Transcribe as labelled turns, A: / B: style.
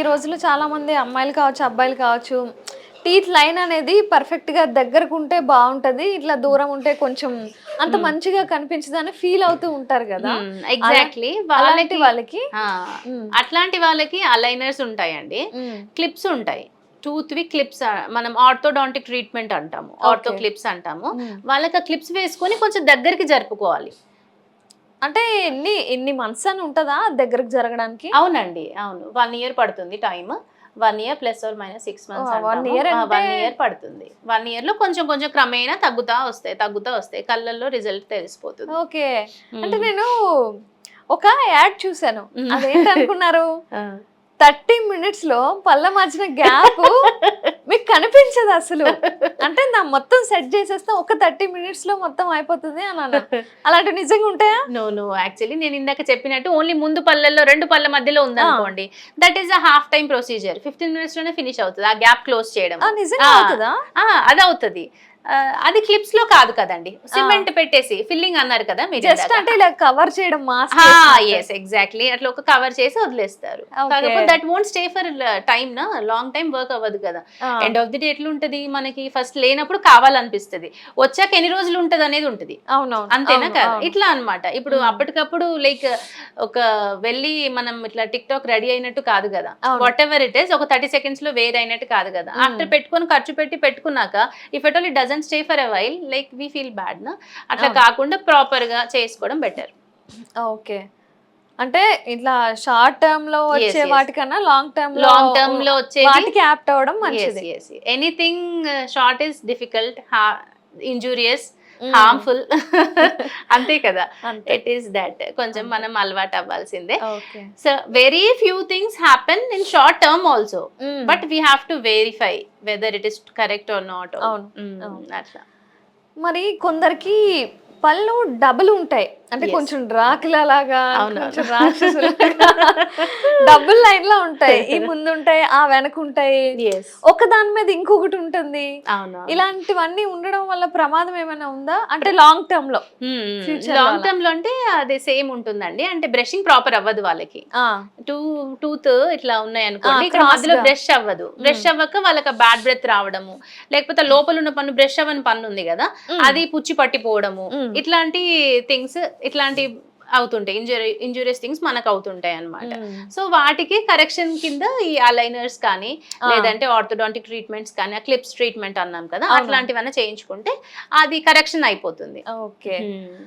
A: ఈ రోజుల్లో చాలా మంది అమ్మాయిలు కావచ్చు, అబ్బాయిలు కావచ్చు, టీత్ లైన్ అనేది పర్ఫెక్ట్‌గా దగ్గరకుంటే బావుంటది. ఇట్లా దూరం ఉంటే కొంచెం అంత మంచిగా కనిపించదని ఫీల్ అవుతూ ఉంటారు గదా!
B: ఎగ్జాక్ట్లీ.
A: అలాంటి
B: వాళ్ళకి
A: వాళ్ళకి
B: ఆ!
A: హ్మ్.
B: అట్లాంటి వాళ్ళకి అలైనర్స్ ఉంటాయండి.
A: హ్మ్.
B: క్లిప్స్ ఉంటాయి. టూత్‌వి క్లిప్స్ మనం ఆర్థోడాంటిక్ ట్రీట్మెంట్ అంటాము. Ortho
A: okay.
B: క్లిప్స్ అంటాము.
A: హ్మ్.
B: వాళ్ళకి ఆ క్లిప్స్ వేసుకొని కొంచెం దగ్గరికి జరుపుకోవాలి.
A: అంటే ఎన్ని మంత్స్ అని ఉంటదా దగ్గరకు జరగడానికి?
B: అవునండి. అవును. 1 ఇయర్ పడుతుంది టైమ్. 1 ఇయర్ +/- 6 మంత్స్
A: 1
B: అంటాము.
A: ఇయర్ అంటే
B: 1 ఇయర్ పడుతుంది. 1 ఇయర్‌లో కొంచెం కొంచెం క్రమేణా తగ్గుతా వస్తాయి. తగ్గుతా వస్తాయి. కళ్ళల్లో రిజల్ట్ తెలిసిపోతుంది.
A: ఓకే. అంటే
B: హ్మ్.
A: నేను ఒక యాడ్ చూసాను.
B: హ్మ్.
A: అదేంటనుకున్నారు?
B: ఆ!
A: 30 మినిట్స్‌లో పళ్ళ మధ్యన గ్యాపు మీకు కనిపించదసలు. అంటే నా మొత్తం సెట్ చేసేస్తే ఒక 30 మినిట్స్‌లో మొత్తం అయిపోతుంది అనన్నారు. అలాంటివి నిజంగా ఉంటాయా?
B: నో. నో. యాక్చువల్లీ నేనిందాక చెప్పినట్టు ఓన్లీ ముందు పళ్ళల్లో 2 పళ్ళ మధ్యలో
A: ఆ!
B: ఉందనుకోండి. That is a half time procedure. 15 మినిట్స్‌లోనే ఫినిష్ అవుతది. ఆ గ్యాప్ క్లోజ్ చేయడము.
A: నిజంగా
B: ఆ!
A: అవుతదా?
B: ఆ! అదవుతది. అది క్లిప్స్‌లో కాదు కదండీ.
A: ఆ!
B: సిమెంట్ పెట్టేసి ఫిల్లింగ్ అన్నారు కదా
A: జస్ట్
B: మీరిందాక.
A: అంటే ఇలా కవర్ చేయడం మాస్క్
B: ఆ!
A: ఏసినట్టు.
B: యెస్. ఎగ్జాక్ట్‌లీ. అట్లా ఒక కవర్ చేసి వదిలేస్తారు.
A: ఓకే.
B: కాకపోతే దట్ వోంట్ స్టే ఫర్ టైమ్‌నా లాంగ్ టైమ్ వర్క్ అవ్వదు కదా!
A: ఆ!
B: ఎండ్ ఆఫ్ ది డే ఎట్లుంటది మనకి ఫస్ట్ లేనప్పుడు కావాలనిపిస్తది. వచ్చాక ఎన్ని రోజులు ఉంటదనేది ఉంటది.
A: అవునవును.
B: అంతేనా
A: అవును.
B: కాదా?
A: అవును.
B: ఇట్లా అన్నమాట. ఇప్పుడు
A: హ్మ్.
B: అప్పటికప్పుడు లైక్ ఒక వెళ్లి మనం ఇట్లా టిక్‌టాక్ రెడీ అయినట్టు కాదు గదా!
A: అవును.
B: వాటెవర్ ఇట్ ఈస్ ఒక 30 సెకండ్స్‌లో వేర్ అయినట్టు కాదు గదా!
A: హ్మ్.
B: ఆఫ్టర్ పెట్టుకొని ఖర్చు పెట్టి పెట్టుకున్నాక if at all it doesn't stay for a while like we feel bad నా. అట్లా
A: అవును.
B: కాకుండా ప్రాపర్‌గా చేసుకోవడం బెటర్.
A: ఓకే. అంటే ఇట్లా షార్ట్ టర్మ్‌లో వచ్చే
B: యెస్. యెస్.
A: వాటికన్నా లాంగ్ టర్మ్‌లో
B: లాంగ్ టర్మ్‌లో వచ్చేది
A: వాటికి యాప్ట్ అవ్వడం
B: యెస్.
A: మంచిది.
B: Yes. Anything short is difficult, injurious,
A: hmm.
B: Harmful అంతే కదా!
A: అంతే.
B: It is that. కొంచెం
A: అంతే.
B: మనం అలవాటు అవ్వాల్సిందే.
A: Okay.
B: So, very few things happen in short term also.
A: Hmm.
B: But we have to verify whether it is correct or not.
A: అవును. అవును.
B: అట్లా.
A: మరి కొందరికి పళ్ళు డబుల్ ఉంటాయి. అంటే
B: యెస్.
A: కొంచెం డ్రాకులలాగా,
B: అవునవును.
A: కొంచెం రాక్షసులాగా డబుల్ లైన్‌లో ఉంటాయి. ఈ ముందుంటాయి, ఆ వెనకుంటాయి.
B: యెస్.
A: ఒక దాని మీద ఇంకొకటి ఉంటుంది.
B: అవునవును.
A: ఇలాంటివన్నీ ఉండడం వల్ల ప్రమాదం ఏమైనా ఉందా? అంటే లాంగ్ టర్మ్‌లో ఫ్యూచర్‌లో
B: లాంగ్
A: అలా?
B: టర్మ్‌లో అంటే అది సేమ్ ఉంటుందండి. అంటే బ్రషింగ్ ప్రాపర్ అవ్వదు వాళ్ళకి.
A: ఆ!
B: టూ టూత్ ఇట్లా
A: ఆ!
B: ఉన్నాయనుకోండి. ఇక్కడ మధ్యలో
A: క్రాస్‌గా.
B: బ్రష్ అవ్వదు.
A: హ్మ్.
B: బ్రష్ అవ్వక వాళ్ళకి ఆ బ్యాడ్ బ్రెత్ రావడము, లేకపోతే లోపలున్న పన్ను బ్రష్ అవ్వని పన్నుంది గదా!
A: హ్మ్.
B: అది పుచ్చి పట్టిపోవడము.
A: హ్మ్.
B: ఇట్లాంటి థింగ్స్ ఇట్లాంటి అవుతుంటాయి. ఇంజూరియస్ థింగ్స్ మనకవుతుంటాయన్నమాట.
A: హ్మ్.
B: సో, వాటికి కరెక్షన్ కింద ఈ అలైనర్స్ కానీ,
A: ఆ!
B: లేదంటే ఆర్థోడాంటిక్ ట్రీట్మెంట్స్ కానీ, ఆ క్లిప్స్ ట్రీట్మెంట్ అన్నాం కదా!
A: అవునవును.
B: అట్లాంటివన్నా చేయించుకుంటే అది కరెక్షన్ అయిపోతుంది.
A: ఓకే.
B: హ్మ్.